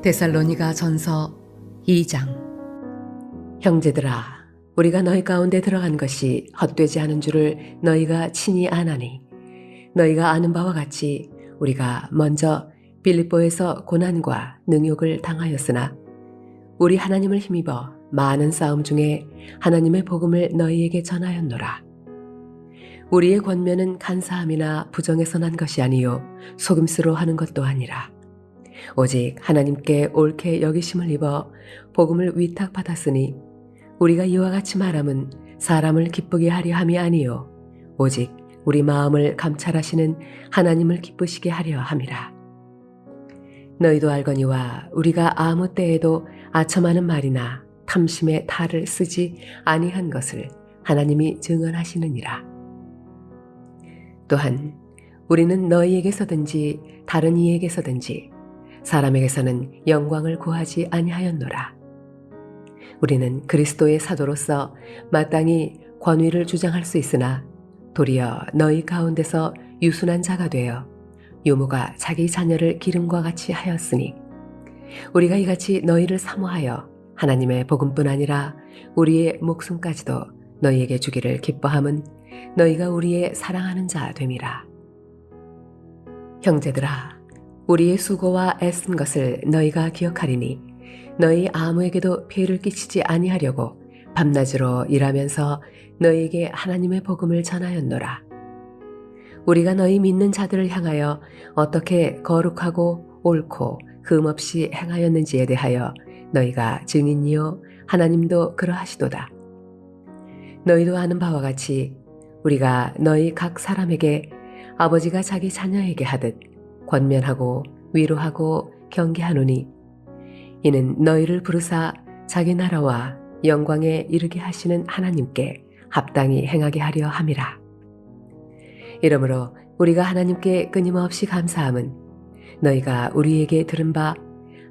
데살로니가 전서 2장. 형제들아, 우리가 너희 가운데 들어간 것이 헛되지 않은 줄을 너희가 친히 아나니, 너희가 아는 바와 같이 우리가 먼저 빌립보에서 고난과 능욕을 당하였으나 우리 하나님을 힘입어 많은 싸움 중에 하나님의 복음을 너희에게 전하였노라. 우리의 권면은 간사함이나 부정에서 난 것이 아니요 속임수로 하는 것도 아니라 오직 하나님께 옳게 여기심을 입어 복음을 위탁받았으니 우리가 이와 같이 말함은 사람을 기쁘게 하려 함이 아니요 오직 우리 마음을 감찰하시는 하나님을 기쁘시게 하려 함이라. 너희도 알거니와 우리가 아무 때에도 아첨하는 말이나 탐심의 탈을 쓰지 아니한 것을 하나님이 증언하시느니라. 또한 우리는 너희에게서든지 다른 이에게서든지 사람에게서는 영광을 구하지 아니하였노라. 우리는 그리스도의 사도로서 마땅히 권위를 주장할 수 있으나 도리어 너희 가운데서 유순한 자가 되어 유모가 자기 자녀를 기름과 같이 하였으니 우리가 이같이 너희를 사모하여 하나님의 복음뿐 아니라 우리의 목숨까지도 너희에게 주기를 기뻐함은 너희가 우리의 사랑하는 자 됨이라. 형제들아, 우리의 수고와 애쓴 것을 너희가 기억하리니 너희 아무에게도 피해를 끼치지 아니하려고 밤낮으로 일하면서 너희에게 하나님의 복음을 전하였노라. 우리가 너희 믿는 자들을 향하여 어떻게 거룩하고 옳고 흠없이 행하였는지에 대하여 너희가 증인이요 하나님도 그러하시도다. 너희도 아는 바와 같이 우리가 너희 각 사람에게 아버지가 자기 자녀에게 하듯 권면하고 위로하고 경계하노니 이는 너희를 부르사 자기 나라와 영광에 이르게 하시는 하나님께 합당히 행하게 하려 함이라. 이러므로 우리가 하나님께 끊임없이 감사함은 너희가 우리에게 들은 바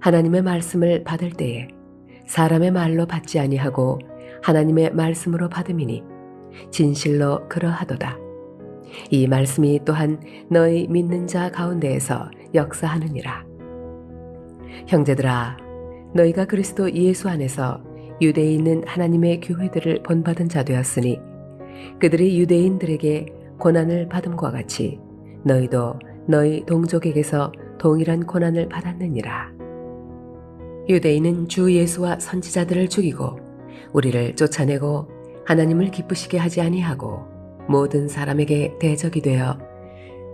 하나님의 말씀을 받을 때에 사람의 말로 받지 아니하고 하나님의 말씀으로 받음이니 진실로 그러하도다. 이 말씀이 또한 너희 믿는 자 가운데에서 역사하느니라. 형제들아, 너희가 그리스도 예수 안에서 유대에 있는 하나님의 교회들을 본받은 자 되었으니 그들이 유대인들에게 고난을 받음과 같이 너희도 너희 동족에게서 동일한 고난을 받았느니라. 유대인은 주 예수와 선지자들을 죽이고 우리를 쫓아내고 하나님을 기쁘시게 하지 아니하고 모든 사람에게 대적이 되어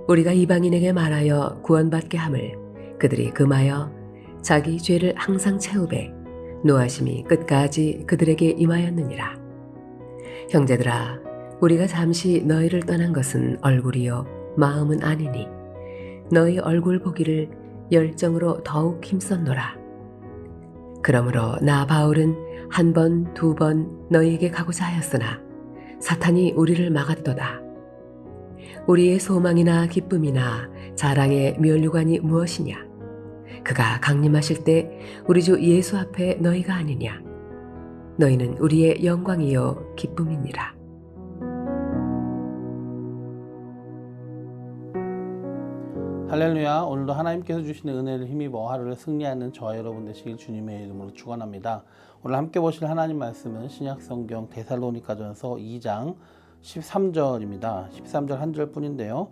우리가 이방인에게 말하여 구원받게 함을 그들이 금하여 자기 죄를 항상 채우되 노하심이 끝까지 그들에게 임하였느니라. 형제들아, 우리가 잠시 너희를 떠난 것은 얼굴이요 마음은 아니니 너희 얼굴 보기를 열정으로 더욱 힘썼노라. 그러므로 나 바울은 한 번, 두 번 너희에게 가고자 하였으나 사탄이 우리를 막았도다. 우리의 소망이나 기쁨이나 자랑의 면류관이 무엇이냐? 그가 강림하실 때 우리 주 예수 앞에 너희가 아니냐? 너희는 우리의 영광이요 기쁨이니라. 할렐루야. 오늘도 하나님께서 주시는 은혜를 힘입어 하루를 승리하는 저와 여러분 되시길 주님의 이름으로 축원합니다. 오늘 함께 보실 하나님 말씀은 신약성경 데살로니가전서 2장 13절입니다. 13절 한 절뿐인데요.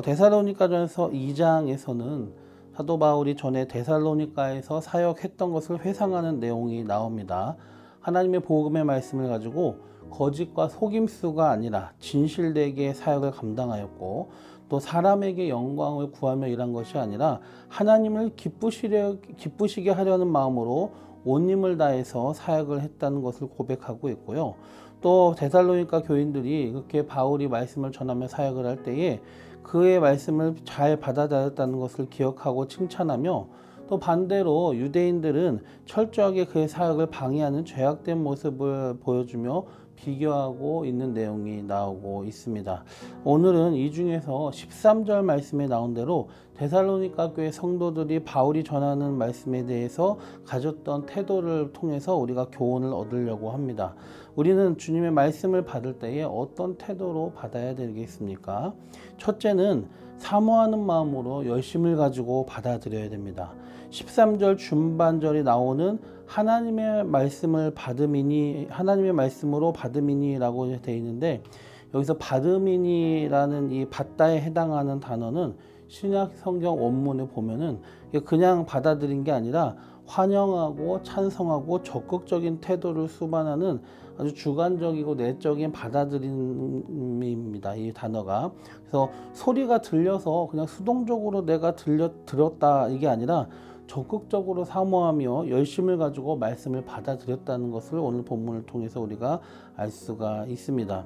데살로니가전서 2장에서는 사도 바울이 전에 데살로니가에서 사역했던 것을 회상하는 내용이 나옵니다. 하나님의 복음의 말씀을 가지고 거짓과 속임수가 아니라 진실되게 사역을 감당하였고 또 사람에게 영광을 구하며 일한 것이 아니라 하나님을 기쁘시게 하려는 마음으로 온 힘을 다해서 사역을 했다는 것을 고백하고 있고요. 또 데살로니가 교인들이 그렇게 바울이 말씀을 전하며 사역을 할 때에 그의 말씀을 잘 받아들였다는 것을 기억하고 칭찬하며 또 반대로 유대인들은 철저하게 그의 사역을 방해하는 죄악된 모습을 보여주며 비교하고 있는 내용이 나오고 있습니다. 오늘은 이 중에서 13절 말씀에 나온 대로 데살로니가 교회 성도들이 바울이 전하는 말씀에 대해서 가졌던 태도를 통해서 우리가 교훈을 얻으려고 합니다. 우리는 주님의 말씀을 받을 때에 어떤 태도로 받아야 되겠습니까? 첫째는 사모하는 마음으로 열심을 가지고 받아들여야 됩니다. 13절 중반절이 나오는 하나님의 말씀을 받음이니, 하나님의 말씀으로 받음이니라고 되어 있는데, 여기서 받음이니라는 이 받다에 해당하는 단어는 신약 성경 원문에 보면은 그냥 받아들인 게 아니라 환영하고 찬성하고 적극적인 태도를 수반하는 아주 주관적이고 내적인 받아들임입니다. 이 단어가. 그래서 소리가 들려서 그냥 수동적으로 내가 들었다 이게 아니라 적극적으로 사모하며 열심을 가지고 말씀을 받아들였다는 것을 오늘 본문을 통해서 우리가 알 수가 있습니다.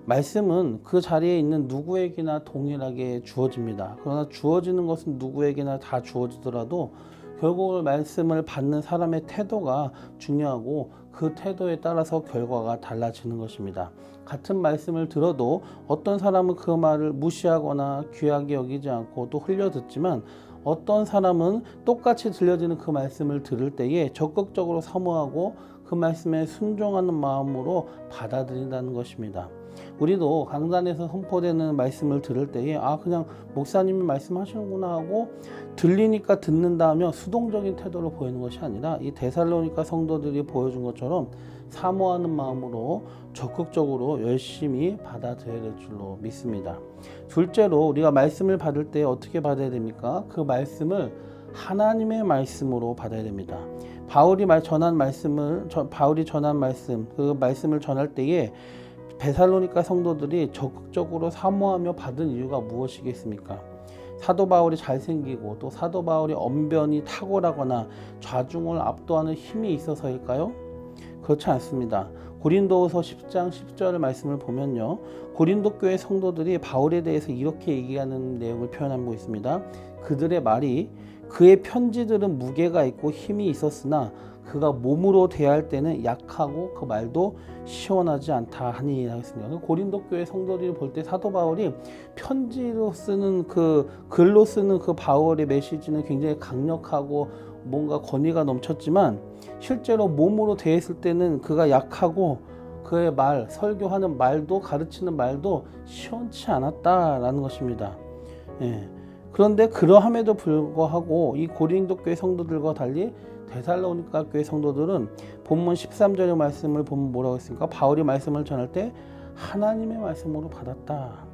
말씀은 그 자리에 있는 누구에게나 동일하게 주어집니다. 그러나 주어지는 것은 누구에게나 다 주어지더라도 결국 말씀을 받는 사람의 태도가 중요하고 그 태도에 따라서 결과가 달라지는 것입니다. 같은 말씀을 들어도 어떤 사람은 그 말을 무시하거나 귀하게 여기지 않고 또 흘려듣지만, 어떤 사람은 똑같이 들려지는 그 말씀을 들을 때에 적극적으로 사모하고 그 말씀에 순종하는 마음으로 받아들인다는 것입니다. 우리도 강단에서 선포되는 말씀을 들을 때에 그냥 목사님이 말씀하시는구나 하고 들리니까 듣는다 하며 수동적인 태도를 보이는 것이 아니라 이 데살로니가 성도들이 보여준 것처럼 사모하는 마음으로 적극적으로 열심히 받아들여야 될 줄로 믿습니다. 둘째로, 우리가 말씀을 받을 때 어떻게 받아야 됩니까? 그 말씀을 하나님의 말씀으로 받아야 됩니다. 바울이 전한 말씀, 그 말씀을 전할 때에 데살로니가 성도들이 적극적으로 사모하며 받은 이유가 무엇이겠습니까? 사도 바울이 잘생기고 또 사도 바울이 언변이 탁월하거나 좌중을 압도하는 힘이 있어서일까요? 그렇지 않습니다. 고린도후서 10장 10절 말씀을 보면요, 고린도 교회 성도들이 바울에 대해서 이렇게 얘기하는 내용을 표현하고 있습니다. 그들의 말이 그의 편지들은 무게가 있고 힘이 있었으나 그가 몸으로 대할 때는 약하고 그 말도 시원하지 않다 하니 하겠습니다. 고린도 교회 성도들이 볼 때 사도 바울이 편지로 쓰는 글로 쓰는 그 바울의 메시지는 굉장히 강력하고 뭔가 권위가 넘쳤지만, 실제로 몸으로 대했을 때는 그가 약하고 그의 말, 설교하는 말도, 가르치는 말도 시원치 않았다라는 것입니다. 그런데 그러함에도 불구하고 이 고린도 교회 성도들과 달리 데살로니가 교회 성도들은 본문 13절의 말씀을 보면 뭐라고 했습니까? 바울이 말씀을 전할 때 하나님의 말씀으로 받았다.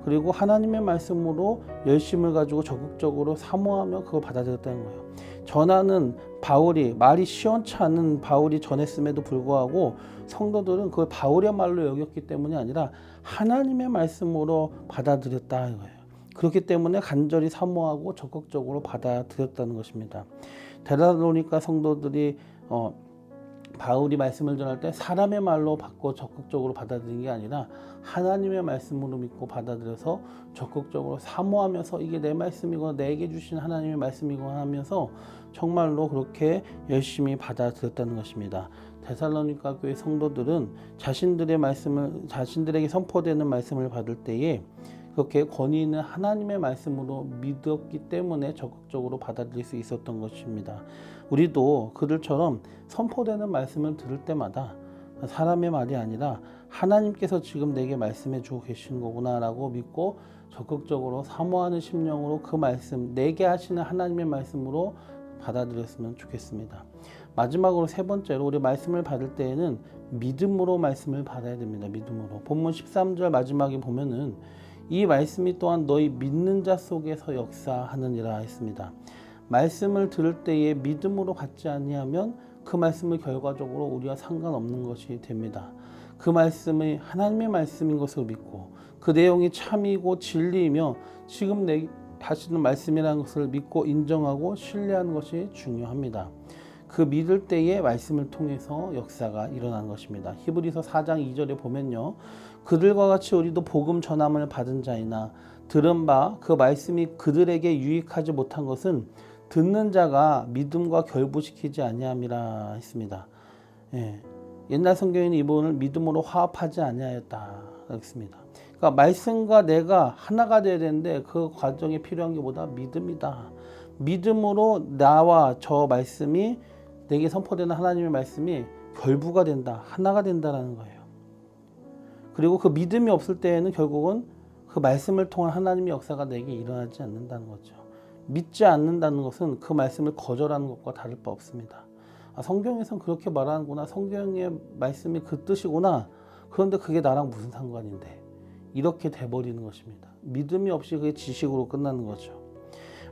그리고 하나님의 말씀으로 열심을 가지고 적극적으로 사모하며 그걸 받아들였다는 거예요. 전하는 바울이, 말이 시원치 않은 바울이 전했음에도 불구하고 성도들은 그걸 바울의 말로 여겼기 때문이 아니라 하나님의 말씀으로 받아들였다 이거예요. 그렇기 때문에 간절히 사모하고 적극적으로 받아들였다는 것입니다. 데살로니가 성도들이 바울이 말씀을 전할 때 사람의 말로 받고 적극적으로 받아들인 게 아니라 하나님의 말씀으로 믿고 받아들여서 적극적으로 사모하면서 이게 내 말씀이고 내게 주신 하나님의 말씀이고 하면서 정말로 그렇게 열심히 받아들였다는 것입니다. 데살로니가 교회 성도들은 자신들에게 선포되는 말씀을 받을 때에 그렇게 권위 있는 하나님의 말씀으로 믿었기 때문에 적극적으로 받아들일 수 있었던 것입니다. 우리도 그들처럼 선포되는 말씀을 들을 때마다 사람의 말이 아니라 하나님께서 지금 내게 말씀해 주고 계신 거구나 라고 믿고 적극적으로 사모하는 심령으로 그 말씀, 내게 하시는 하나님의 말씀으로 받아들였으면 좋겠습니다. 마지막으로 세 번째로, 우리 말씀을 받을 때에는 믿음으로 말씀을 받아야 됩니다. 믿음으로. 본문 13절 마지막에 보면은 이 말씀이 또한 너희 믿는 자 속에서 역사하느니라 했습니다. 말씀을 들을 때에 믿음으로 받지 아니하면 그 말씀은 결과적으로 우리와 상관없는 것이 됩니다. 그 말씀이 하나님의 말씀인 것을 믿고 그 내용이 참이고 진리이며 지금 내게 하시는 말씀이라는 것을 믿고 인정하고 신뢰하는 것이 중요합니다. 그 믿을 때에 말씀을 통해서 역사가 일어나는 것입니다. 히브리서 4장 2절에 보면요, 그들과 같이 우리도 복음 전함을 받은 자이나 들은 바 그 말씀이 그들에게 유익하지 못한 것은 듣는 자가 믿음과 결부시키지 아니함이라 했습니다. 옛날 성경에는 이 부분을 믿음으로 화합하지 아니하였다 했습니다. 그러니까 말씀과 내가 하나가 되어야 되는데 그 과정에 필요한 게 뭐다? 믿음이다. 믿음으로 나와 저 말씀이, 내게 선포되는 하나님의 말씀이 결부가 된다, 하나가 된다라는 거예요. 그리고 그 믿음이 없을 때에는 결국은 그 말씀을 통한 하나님의 역사가 내게 일어나지 않는다는 거죠. 믿지 않는다는 것은 그 말씀을 거절하는 것과 다를 바 없습니다. 성경에선 그렇게 말하는구나. 성경의 말씀이 그 뜻이구나. 그런데 그게 나랑 무슨 상관인데. 이렇게 돼버리는 것입니다. 믿음이 없이 그게 지식으로 끝나는 거죠.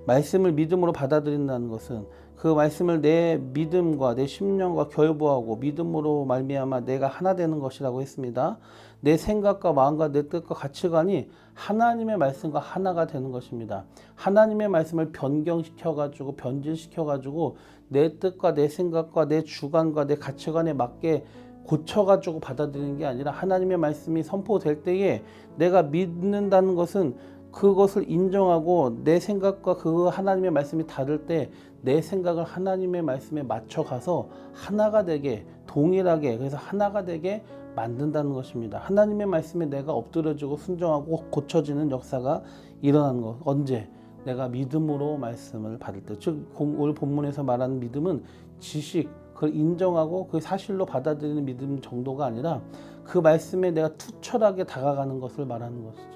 말씀을 믿음으로 받아들인다는 것은 그 말씀을 내 믿음과 내 심령과 결부하고 믿음으로 말미암아 내가 하나 되는 것이라고 했습니다. 내 생각과 마음과 내 뜻과 가치관이 하나님의 말씀과 하나가 되는 것입니다. 하나님의 말씀을 변경시켜가지고 변질시켜가지고 내 뜻과 내 생각과 내 주관과 내 가치관에 맞게 고쳐가지고 받아들이는 게 아니라 하나님의 말씀이 선포될 때에 내가 믿는다는 것은 그것을 인정하고 내 생각과 그 하나님의 말씀이 다를 때 내 생각을 하나님의 말씀에 맞춰가서 하나가 되게 동일하게 그래서 하나가 되게 만든다는 것입니다. 하나님의 말씀에 내가 엎드려지고 순종하고 고쳐지는 역사가 일어나는 것. 언제? 내가 믿음으로 말씀을 받을 때. 즉 오늘 본문에서 말하는 믿음은 지식, 그걸 인정하고 그 사실로 받아들이는 믿음 정도가 아니라 그 말씀에 내가 투철하게 다가가는 것을 말하는 것이죠.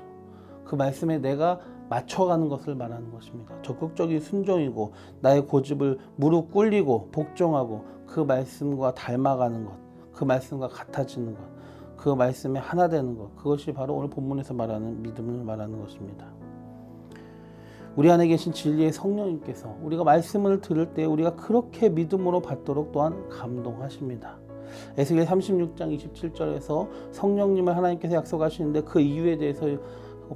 그 말씀에 내가 맞춰가는 것을 말하는 것입니다. 적극적인 순종이고 나의 고집을 무릎 꿇리고 복종하고 그 말씀과 닮아가는 것, 그 말씀과 같아지는 것, 그 말씀에 하나 되는 것, 그것이 바로 오늘 본문에서 말하는 믿음을 말하는 것입니다. 우리 안에 계신 진리의 성령님께서 우리가 말씀을 들을 때 우리가 그렇게 믿음으로 받도록 또한 감동하십니다. 에스겔 36장 27절에서 성령님을 하나님께서 약속하시는데 그 이유에 대해서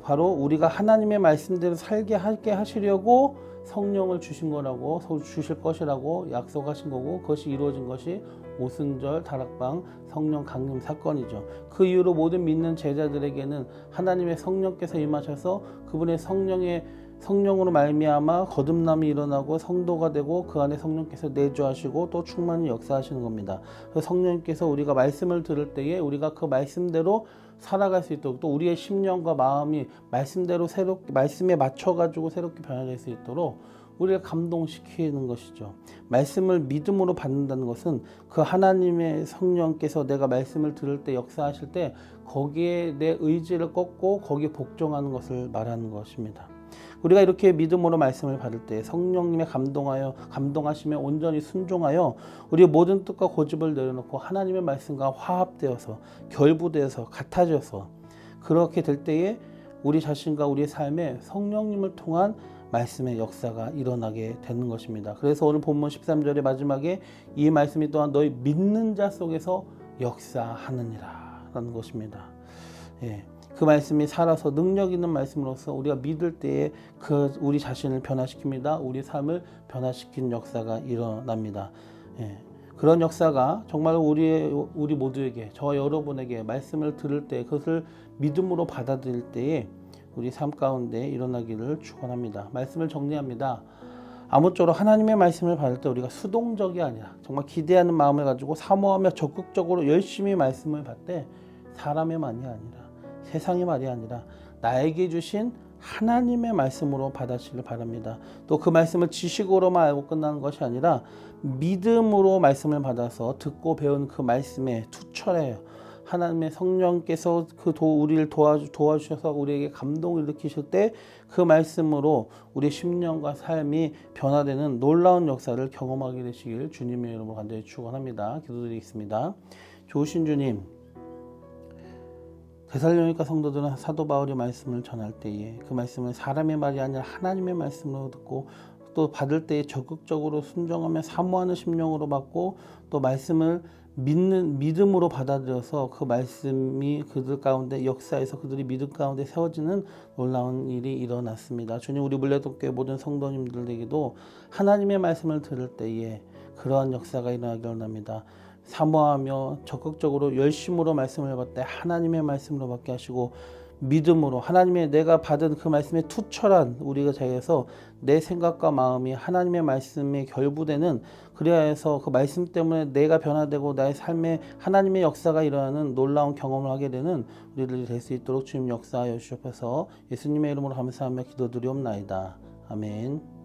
바로 우리가 하나님의 말씀대로 살게 하시려고 성령을 주신 거라고 주실 것이라고 약속하신 거고 그것이 이루어진 것이 오순절 다락방 성령 강림 사건이죠. 그 이후로 모든 믿는 제자들에게는 하나님의 성령께서 임하셔서 그분의 성령으로 말미암아 거듭남이 일어나고 성도가 되고 그 안에 성령께서 내주하시고 또 충만히 역사하시는 겁니다. 그래서 성령님께서 우리가 말씀을 들을 때에 우리가 그 말씀대로 살아갈 수 있도록 또 우리의 심령과 마음이 말씀대로 새롭게 말씀에 맞춰가지고 새롭게 변화될 수 있도록 우리를 감동시키는 것이죠. 말씀을 믿음으로 받는다는 것은 그 하나님의 성령께서 내가 말씀을 들을 때 역사하실 때 거기에 내 의지를 꺾고 거기에 복종하는 것을 말하는 것입니다. 우리가 이렇게 믿음으로 말씀을 받을 때 성령님의 감동하심에 온전히 순종하여 우리의 모든 뜻과 고집을 내려놓고 하나님의 말씀과 화합되어서 결부되어서 같아져서 그렇게 될 때에 우리 자신과 우리의 삶에 성령님을 통한 말씀의 역사가 일어나게 되는 것입니다. 그래서 오늘 본문 13절의 마지막에 이 말씀이 또한 너희 믿는 자 속에서 역사하느니라 라는 것입니다. 그 말씀이 살아서 능력 있는 말씀으로서 우리가 믿을 때에 우리 자신을 변화시킵니다. 우리 삶을 변화시키는 역사가 일어납니다. 그런 역사가 정말 우리 모두에게 저와 여러분에게 말씀을 들을 때 그것을 믿음으로 받아들일 때에 우리 삶 가운데 일어나기를 축원합니다. 말씀을 정리합니다. 아무쪼록 하나님의 말씀을 받을 때 우리가 수동적이 아니라 정말 기대하는 마음을 가지고 사모하며 적극적으로 열심히 말씀을 받을 때 사람의 말이 아니라 세상의 말이 아니라 나에게 주신 하나님의 말씀으로 받아시길 바랍니다. 또 그 말씀을 지식으로만 알고 끝나는 것이 아니라 믿음으로 말씀을 받아서 듣고 배운 그 말씀에 투철해요. 하나님의 성령께서 우리를 도와주셔서 우리에게 감동을 일으키실 때 그 말씀으로 우리 심령과 삶이 변화되는 놀라운 역사를 경험하게 되시길 주님의 이름으로 간절히 축원합니다. 기도드리겠습니다. 좋으신 주님, 데살로니가 성도들은 사도 바울의 말씀을 전할 때에 그 말씀을 사람의 말이 아니라 하나님의 말씀으로 듣고 또 받을 때에 적극적으로 순종하며 사모하는 심령으로 받고 또 말씀을 믿음으로 받아들여서 그 말씀이 그들 가운데 역사에서 그들이 믿음 가운데 세워지는 놀라운 일이 일어났습니다. 주님, 우리 물레동교회 모든 성도님들에게도 하나님의 말씀을 들을 때에 그러한 역사가 일어나기 원합니다. 사모하며 적극적으로 열심으로 말씀을 받을 때 하나님의 말씀으로 받게 하시고 믿음으로 하나님의 내가 받은 그 말씀에 투철한 우리가 자기에서 내 생각과 마음이 하나님의 말씀에 결부되는 그래야 해서 그 말씀 때문에 내가 변화되고 나의 삶에 하나님의 역사가 일어나는 놀라운 경험을 하게 되는 우리들이 될 수 있도록 주님 역사하여 주시옵소서. 예수님의 이름으로 감사하며 기도드리옵나이다. 아멘.